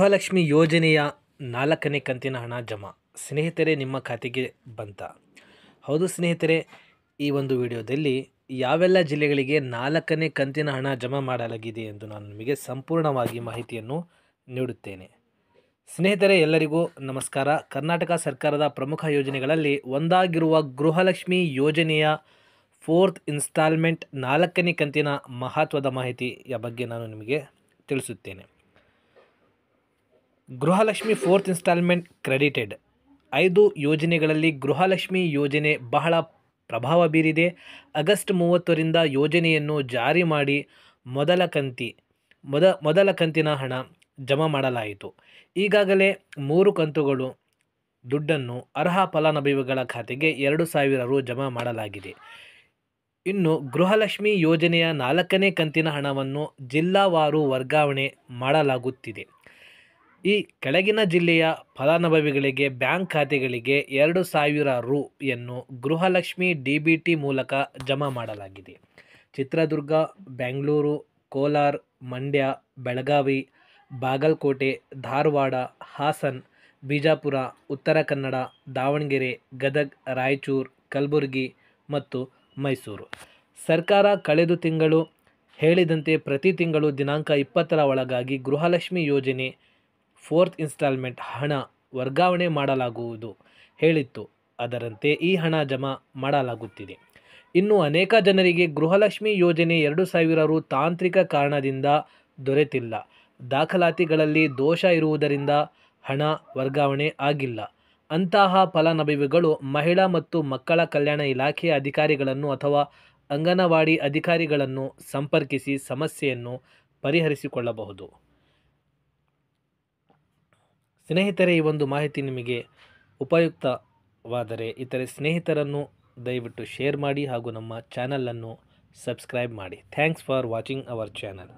ಗೃಹಲಕ್ಷ್ಮಿ ಯೋಜನೆಯ 4ನೇ ಕಂತಿನ ಹಣ ಜಮಾ. ಸ್ನೇಹಿತರೆ, ನಿಮ್ಮ ಖಾತೆಗೆ ಬಂತ? ಹೌದು ಸ್ನೇಹಿತರೆ, ಈ ಒಂದು ವಿಡಿಯೋದಲ್ಲಿ ಯಾವೆಲ್ಲ ಜಿಲ್ಲೆಗಳಿಗೆ 4ನೇ ಕಂತಿನ ಹಣ ಜಮಾ ಮಾಡಲಾಗಿದೆ ಎಂದು ನಾನು ನಿಮಗೆ ಸಂಪೂರ್ಣವಾಗಿ ಮಾಹಿತಿಯನ್ನು ನೀಡುತ್ತೇನೆ. ಸ್ನೇಹಿತರೆ, ಎಲ್ಲರಿಗೂ ನಮಸ್ಕಾರ. ಕರ್ನಾಟಕ ಸರ್ಕಾರದ ಪ್ರಮುಖ ಯೋಜನೆಗಳಲ್ಲಿ ಒಂದಾಗಿರುವ ಗೃಹಲಕ್ಷ್ಮಿ ಯೋಜನೆಯ 4th ಇನ್ಸ್ಟಾಲ್ಮೆಂಟ್ 4ನೇ ಕಂತಿನ ಮಹತ್ವದ ಮಾಹಿತಿಯ ಬಗ್ಗೆ ನಾನು ನಿಮಗೆ ತಿಳಿಸುತ್ತೇನೆ. Gruhalakshmi 4th instalment credited. 5 ಯೋಜನೆಗಳಲ್ಲಿ ಗೃಹಲಕ್ಷ್ಮಿ ಯೋಜನೆ ಬಹಳ ಪ್ರಭಾವ ಬೀರಿದೆ. ಆಗಸ್ಟ್ 30ರಿಂದ ಯೋಜನೆಯನ್ನು ಜಾರಿ ಮಾಡಿ ಮೊದಲ ಕಂತಿನ ಹಣ ಜಮಾ ಮಾಡಲಾಯಿತು. ಈಗಾಗಲೇ 3 ಕಂತುಗಳು ದುಡ್ಡನ್ನು ಅರ್ಹ ಫಲಾನುಭವಿಗಳ ಖಾತೆಗೆ 2,000 ರು ಜಮಾ ಮಾಡಲಾಗಿದೆ. ಇನ್ನು ಗೃಹಲಕ್ಷ್ಮಿ ಯೋಜನೆಯ 4ನೇ ಕಂತಿನ ಹಣವನ್ನು ಜಿಲ್ಲಾವಾರು ವರ್ಗಾವಣೆ ಮಾಡಲಾಗುತ್ತಿದೆ. ಈ ಕೆಳಗಿನ ಜಿಲ್ಲೆಯ ಫಲಾನುಭವಿಗಳಿಗೆ ಬ್ಯಾಂಕ್ ಖಾತೆಗಳಿಗೆ 2,000 ರು ಯನ್ನು ಗೃಹಲಕ್ಷ್ಮಿ DBT ಮೂಲಕ ಜಮಾ ಮಾಡಲಾಗಿದೆ. ಚಿತ್ರದುರ್ಗ, ಬೆಂಗಳೂರು, ಕೋಲಾರ, ಮಂಡ್ಯ, ಬೆಳಗಾವಿ, ಬಾಗಲಕೋಟೆ, ಧಾರವಾಡ, ಹಾಸನ, ಬಿಜಾಪುರ, ಉತ್ತರ ಕನ್ನಡ, ದಾವಣಗೆರೆ, ಗದಗ, ರಾಯಚೂರು, ಕಲಬುರಗಿ ಮತ್ತು ಮೈಸೂರು. ಸರ್ಕಾರ ಕಳೆದ ತಿಂಗಳು ಹೇಳಿದಂತೆ ಪ್ರತಿ ತಿಂಗಳು ದಿನಾಂಕ 20ರ ಒಳಗಾಗಿ ಗೃಹಲಕ್ಷ್ಮಿ ಯೋಜನೆ 4th ಇನ್ಸ್ಟಾಲ್ಮೆಂಟ್ ಹಣ ವರ್ಗಾವಣೆ ಮಾಡಲಾಗುವುದು ಹೇಳಿತ್ತು. ಅದರಂತೆ ಈ ಹಣ ಜಮಾ ಮಾಡಲಾಗುತ್ತಿದೆ. ಇನ್ನು ಅನೇಕ ಜನರಿಗೆ ಗೃಹಲಕ್ಷ್ಮಿ ಯೋಜನೆ 2,000 ರು ತಾಂತ್ರಿಕ ಕಾರಣದಿಂದ ದೊರೆತಿಲ್ಲ. ದಾಖಲಾತಿಗಳಲ್ಲಿ ದೋಷ ಇರುವುದರಿಂದ ಹಣ ವರ್ಗಾವಣೆ ಆಗಿಲ್ಲ. ಅಂತಹ ಫಲಾನುಭವಿಗಳು ಮಹಿಳಾ ಮತ್ತು ಮಕ್ಕಳ ಕಲ್ಯಾಣ ಇಲಾಖೆಯ ಅಧಿಕಾರಿಗಳನ್ನು ಅಥವಾ ಅಂಗನವಾಡಿ ಅಧಿಕಾರಿಗಳನ್ನು ಸಂಪರ್ಕಿಸಿ ಸಮಸ್ಯೆಯನ್ನು ಪರಿಹರಿಸಿಕೊಳ್ಳಬಹುದು. ಸ್ನೇಹಿತರೆ, ಈ ಒಂದು ಮಾಹಿತಿ ನಿಮಗೆ ಉಪಯುಕ್ತವಾದರೆ ಇತರೆ ಸ್ನೇಹಿತರನ್ನು ದಯವಿಟ್ಟು ಶೇರ್ ಮಾಡಿ ಹಾಗೂ ನಮ್ಮ ಚಾನಲನ್ನು ಸಬ್ಸ್ಕ್ರೈಬ್ ಮಾಡಿ. Thanks for watching our channel.